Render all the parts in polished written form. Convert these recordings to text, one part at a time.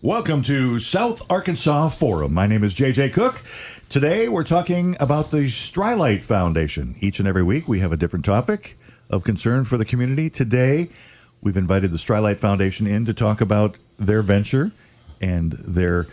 Welcome to South Arkansas Forum. My name is JJ Cook. Today we're talking about the Strilite Foundation. Each and every week we have a different topic of concern for the community. Today we've invited the Strilite Foundation in to talk about their venture and their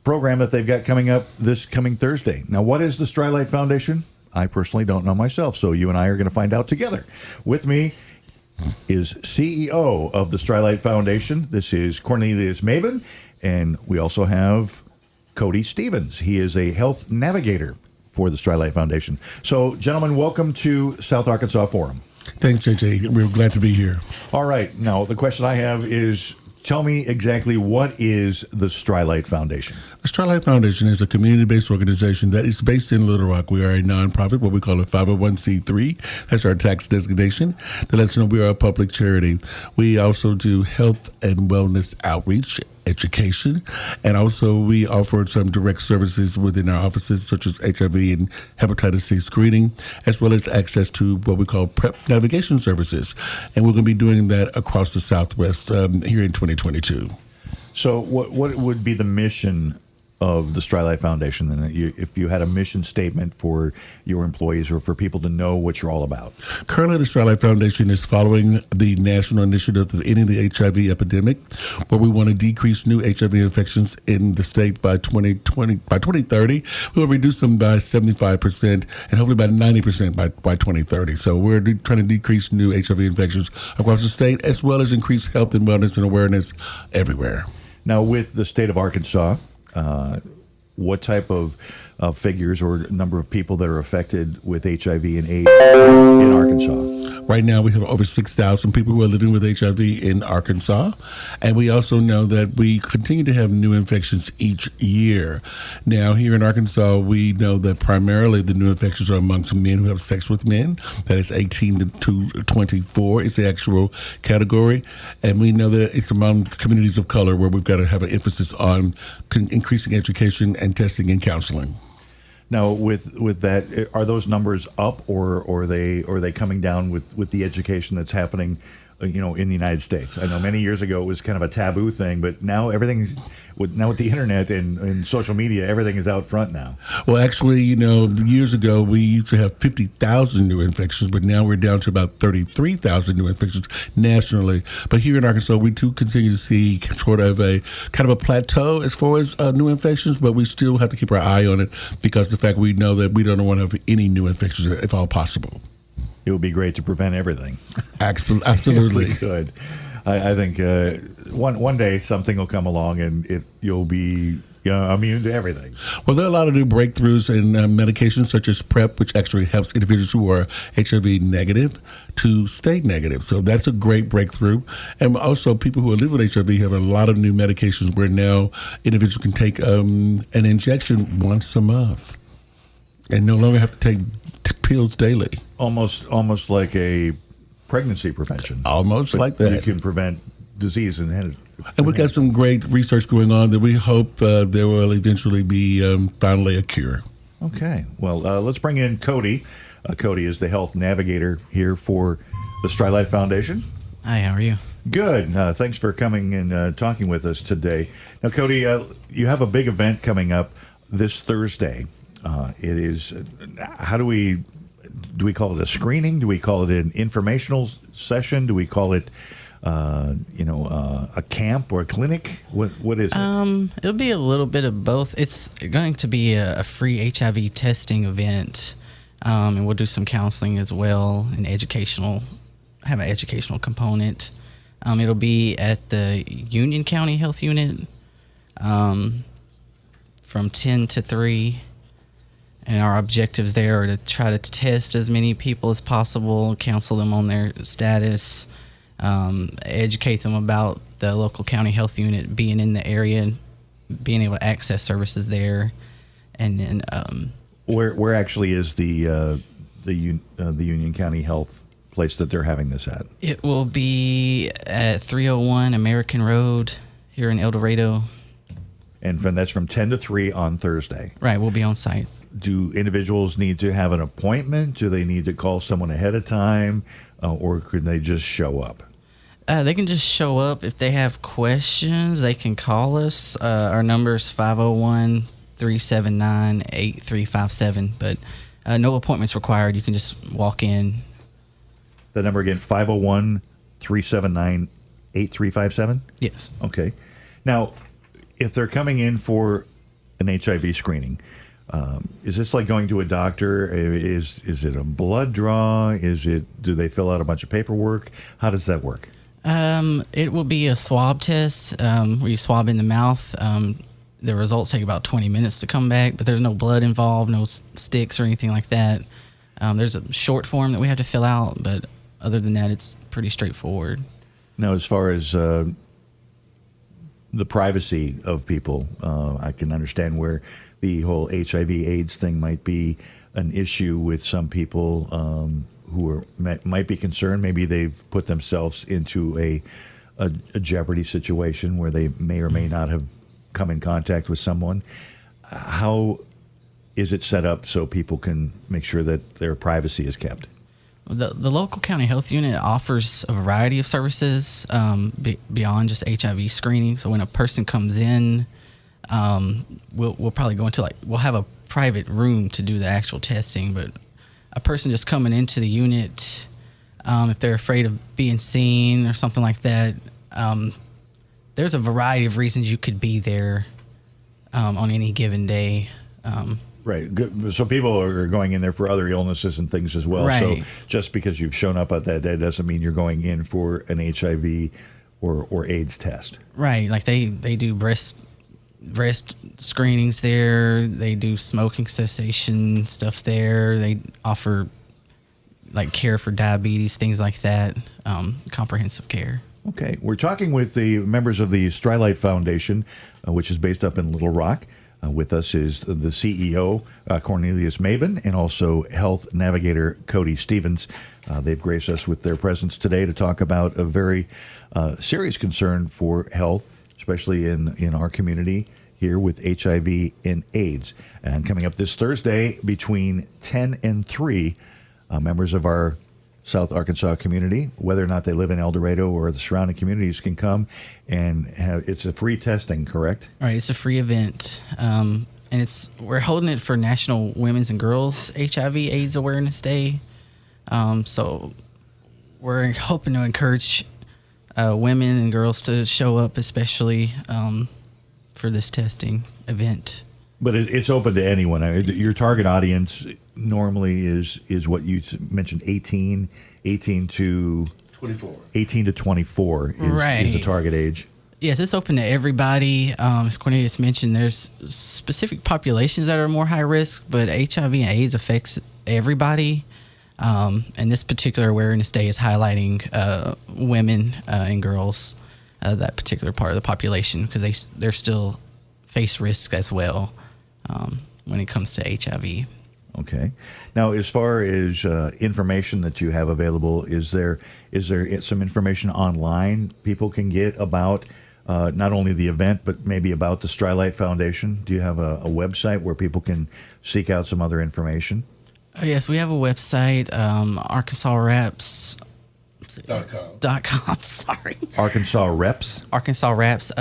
program that they've got coming up this coming Thursday. Now, what is the Strilite Foundation? I personally don't know myself, so you and I are going to find out together. With me is CEO of the Strilite Foundation. This is Cornelius Maben, and we also have Cody Stevens. He is a health navigator for the Strilite Foundation. So, gentlemen, welcome to South Arkansas Forum. Thanks, JJ. We're glad to be here. All right. Now, the question I have is, tell me exactly what is the Strilite Foundation? The Strilite Foundation is a community-based organization that is based in Little Rock. We are a nonprofit, what we call a 501c3. That's our tax designation. To let you know, we are a public charity. We also do health and wellness outreach, education, and also we offer some direct services within our offices, such as HIV and hepatitis C screening, as well as access to what we call PrEP navigation services. And we're going to be doing that across the Southwest here in 2022. So what would be the mission of the Strilite Foundation, and if you had a mission statement for your employees or for people to know what you're all about? Currently, the Strilite Foundation is following the national initiative of ending the HIV epidemic, where we want to decrease new HIV infections in the state by 2020. By 2030, we will reduce them by 75% and hopefully by 90% by 2030. So we're trying to decrease new HIV infections across the state, as well as increase health and wellness and awareness everywhere. Now, with the state of Arkansas, what type of figures or number of people that are affected with HIV and AIDS in Arkansas? Right now, we have over 6,000 people who are living with HIV in Arkansas. And we also know that we continue to have new infections each year. Now, here in Arkansas, we know that primarily the new infections are amongst men who have sex with men. That is 18 to 24 is the actual category. And we know that it's among communities of color where we've got to have an emphasis on increasing education and testing and counseling. Now, with that, are those numbers up, or are they coming down with the education that's happening, in the United States? I know many years ago it was kind of a taboo thing, but now everything's with the internet and social media, everything is out front now. Well, actually, years ago we used to have 50,000 new infections, but now we're down to about 33,000 new infections nationally. But here in Arkansas, we do continue to see sort of a plateau as far as new infections, but we still have to keep our eye on it because the fact we know that we don't want to have any new infections if all possible. It would be great to prevent everything. Absolutely. Good. I think one day something will come along and you'll be immune to everything. Well, there are a lot of new breakthroughs in medications such as PrEP, which actually helps individuals who are HIV negative to stay negative. So that's a great breakthrough. And also people who are living with HIV have a lot of new medications where now individuals can take an injection once a month and no longer have to take pills daily. Almost like a pregnancy prevention. Almost like that. You can prevent disease and we've got some great research going on that we hope there will eventually be finally a cure. Okay. Well, let's bring in Cody. Cody is the health navigator here for the Strilite Foundation. Hi, how are you? Good. Thanks for coming and talking with us today. Now, Cody, you have a big event coming up this Thursday. It is, how do we call it a screening? Do we call it an informational session? Do we call it, a camp or a clinic? What is it? It'll be a little bit of both. It's going to be a free HIV testing event, and we'll do some counseling as well and have an educational component. It'll be at the Union County Health Unit from 10 to 3. And our objectives there are to try to test as many people as possible, counsel them on their status, educate them about the local county health unit being in the area, being able to access services there, and then where actually is the Union County Health place that they're having this at? It will be at 301 American Road here in El Dorado. And that's from 10 to 3 on Thursday. Right, we'll be on site. Do individuals need to have an appointment? Do they need to call someone ahead of time? Or could they just show up? They can just show up. If they have questions, they can call us. Our number is 501-379-8357, but no appointments required. You can just walk in. The number again, 501-379-8357? Yes. Okay. Now, if they're coming in for an HIV screening, is this like going to a doctor? Is it a blood draw? Do they fill out a bunch of paperwork? How does that work? It will be a swab test where you swab in the mouth. The results take about 20 minutes to come back, but there's no blood involved, no sticks or anything like that. There's a short form that we have to fill out, but other than that, it's pretty straightforward. Now, as far as the privacy of people, I can understand where the whole HIV/AIDS thing might be an issue with some people who might be concerned. Maybe they've put themselves into a jeopardy situation where they may or may not have come in contact with someone. How is it set up so people can make sure that their privacy is kept? The local county health unit offers a variety of services beyond just HIV screening. So when a person comes in, we'll probably go into we'll have a private room to do the actual testing, but a person just coming into the unit, if they're afraid of being seen or something like that, there's a variety of reasons you could be there on any given day. Right. Good. So people are going in there for other illnesses and things as well. Right. So just because you've shown up at that day doesn't mean you're going in for an HIV or AIDS test. Right. Like they do breast screenings there. They do smoking cessation stuff there. They offer care for diabetes, things like that, comprehensive care. Okay. We're talking with the members of the Strilite Foundation, which is based up in Little Rock. With us is the CEO, Cornelius Mabin, and also Health Navigator Cody Stevens. They've graced us with their presence today to talk about a very serious concern for health, especially in our community here with HIV and AIDS. And coming up this Thursday between 10 and 3, members of our South Arkansas community, whether or not they live in El Dorado or the surrounding communities, can come and it's a free testing, correct? All right, it's a free event, and we're holding it for National Women's and Girls HIV/AIDS Awareness Day. So we're hoping to encourage women and girls to show up, especially for this testing event. But it's open to anyone. Your target audience normally is what you mentioned, 18 to 24. 18 to 24 is the target age. Yes, it's open to everybody. As Cornelius mentioned, there's specific populations that are more high risk, but HIV and AIDS affects everybody. And this particular awareness day is highlighting women and girls, that particular part of the population, because they're still face risk as well when it comes to HIV. Okay. Now, as far as information that you have available, is there some information online people can get about not only the event, but maybe about the Strilite Foundation? Do you have a website where people can seek out some other information? Yes, we have a website, ArkansasRaps.com. Sorry. Arkansas Reps? Arkansas Raps,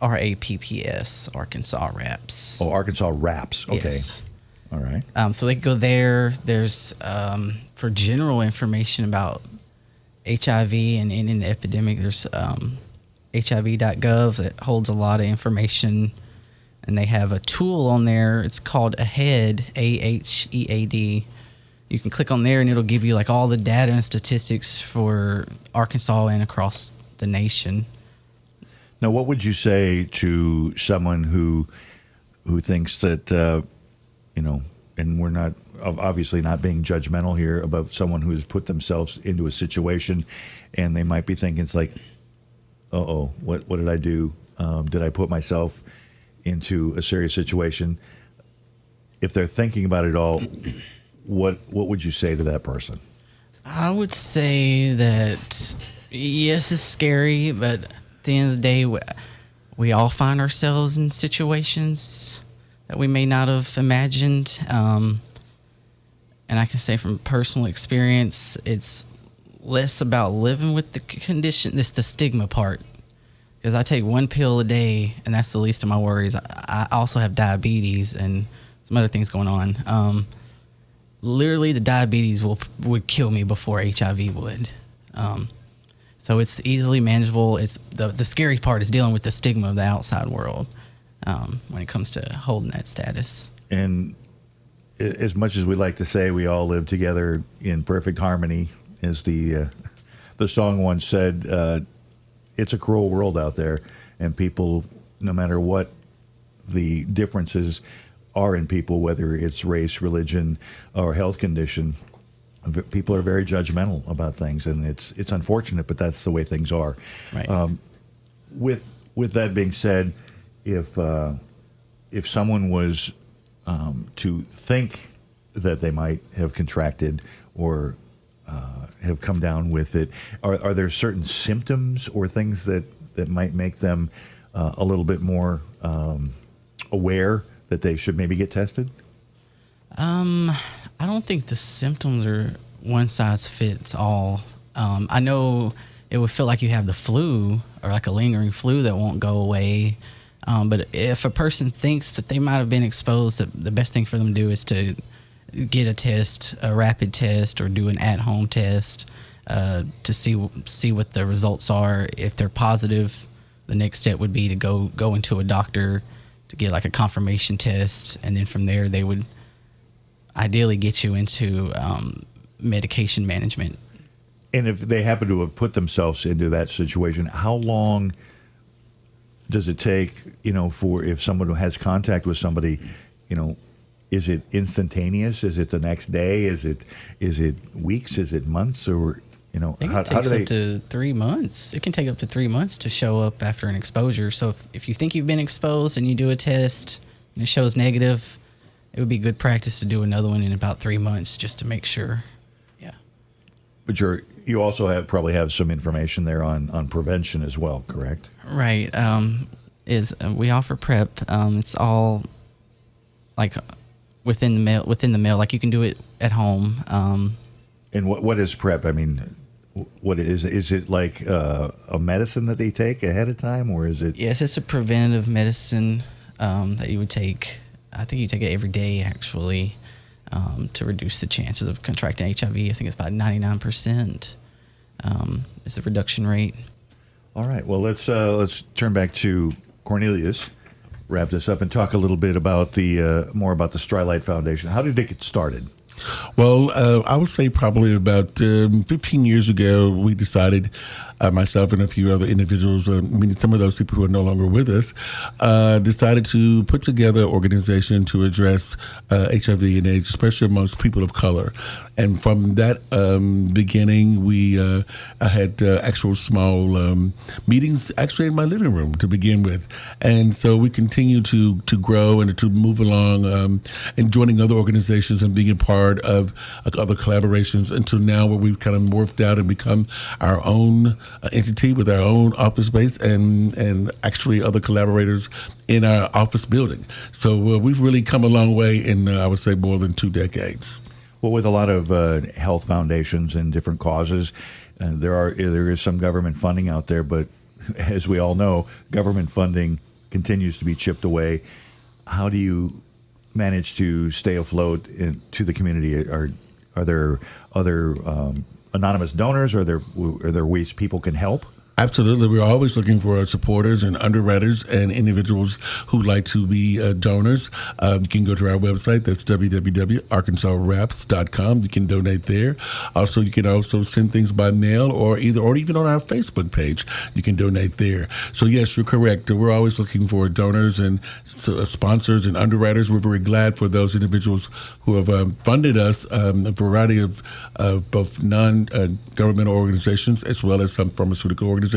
RAPPS, Arkansas Raps. Oh, Arkansas Raps. Okay. Yes. All right. So they can go there. There's for general information about HIV and in the epidemic, there's HIV.gov that holds a lot of information, and they have a tool on there. It's called AHEAD, AHEAD. You can click on there, and it'll give you all the data and statistics for Arkansas and across the nation. Now, what would you say to someone who thinks that and we're not obviously not being judgmental here about someone who has put themselves into a situation, and they might be thinking it's like, what did I do? Did I put myself into a serious situation? If they're thinking about it all, what would you say to that person? I would say that yes, it's scary, but at the end of the day, we all find ourselves in situations that we may not have imagined. And I can say from personal experience, it's less about living with the condition. It's the stigma part. Because I take one pill a day, and that's the least of my worries. I also have diabetes and some other things going on. Literally, the diabetes would kill me before HIV would. So it's easily manageable. It's the scary part is dealing with the stigma of the outside world when it comes to holding that status. And as much as we like to say we all live together in perfect harmony, as the song once said, it's a cruel world out there, and people, no matter what the differences are in people, whether it's race, religion, or health condition, people are very judgmental about things, and it's unfortunate, but that's the way things are. Right. With that being said, if someone was to think that they might have contracted or have come down with it, are there certain symptoms or things that might make them a little bit more aware that they should maybe get tested? I don't think the symptoms are one size fits all. I know it would feel like you have the flu or like a lingering flu that won't go away. But if a person thinks that they might have been exposed, the best thing for them to do is to get a test, a rapid test, or do an at-home test to see what the results are. If they're positive, the next step would be to go into a doctor to get like a confirmation test, and then from there they would ideally get you into medication management. And if they happen to have put themselves into that situation, how long does it take, for if someone has contact with somebody, is it instantaneous? Is it the next day? Is it weeks? Is it months? Or It takes up to 3 months. It can take up to 3 months to show up after an exposure. So if you think you've been exposed and you do a test and it shows negative, it would be good practice to do another one in about 3 months just to make sure. Yeah. But you also probably have some information there on prevention as well, correct? Right. We offer PrEP. It's all like within the mail. Like you can do it at home. And what is PrEP? I mean, what is it like a medicine that they take ahead of time, or is it? Yes, it's a preventative medicine that you would take. I think you take it every day, actually, to reduce the chances of contracting HIV. I think it's about 99%. Is the reduction rate. All right. Well, let's turn back to Cornelius, wrap this up, and talk a little bit about more about the Strilite Foundation. How did it get started? Well, I would say probably about 15 years ago, we decided, myself and a few other individuals, some of those people who are no longer with us, decided to put together an organization to address HIV and AIDS, especially amongst people of color. And from that beginning, we had actual small meetings actually in my living room to begin with. And so we continue to grow and to move along and joining other organizations and being a part of other collaborations until now, where we've kind of morphed out and become our own entity with our own office space and actually other collaborators in our office building. So we've really come a long way in, I would say, more than 2 decades. Well, with a lot of health foundations and different causes, there is some government funding out there, but as we all know, government funding continues to be chipped away. How do you manage to stay afloat to the community? Are there other anonymous donors? Are there ways people can help? Absolutely. We're always looking for supporters and underwriters and individuals who'd like to be donors. You can go to our website. That's www.arkansaswraps.com. You can donate there. Also, you can also send things by mail or even on our Facebook page. You can donate there. So, yes, you're correct. We're always looking for donors and sponsors and underwriters. We're very glad for those individuals who have funded us, a variety of both non-governmental organizations as well as some pharmaceutical organizations.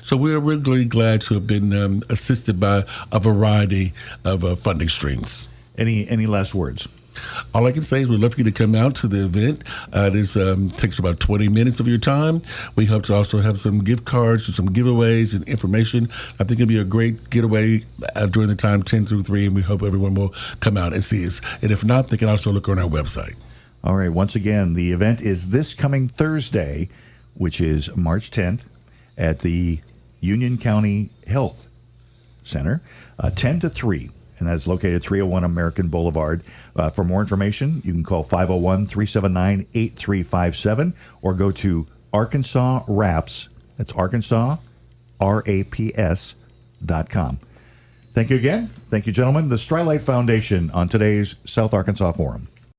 So we're really glad to have been assisted by a variety of funding streams. Any last words? All I can say is we'd love for you to come out to the event. It takes about 20 minutes of your time. We hope to also have some gift cards and some giveaways and information. I think it'll be a great getaway during the time 10 through 3, and we hope everyone will come out and see us. And if not, they can also look on our website. All right. Once again, the event is this coming Thursday, which is March 10th at the Union County Health Center, 10 to 3. And that's located 301 American Boulevard. For more information, you can call 501-379-8357 or go to Arkansas Raps. That's Arkansas, RAPS.com. Thank you again. Thank you, gentlemen. The Strilite Foundation on today's South Arkansas Forum.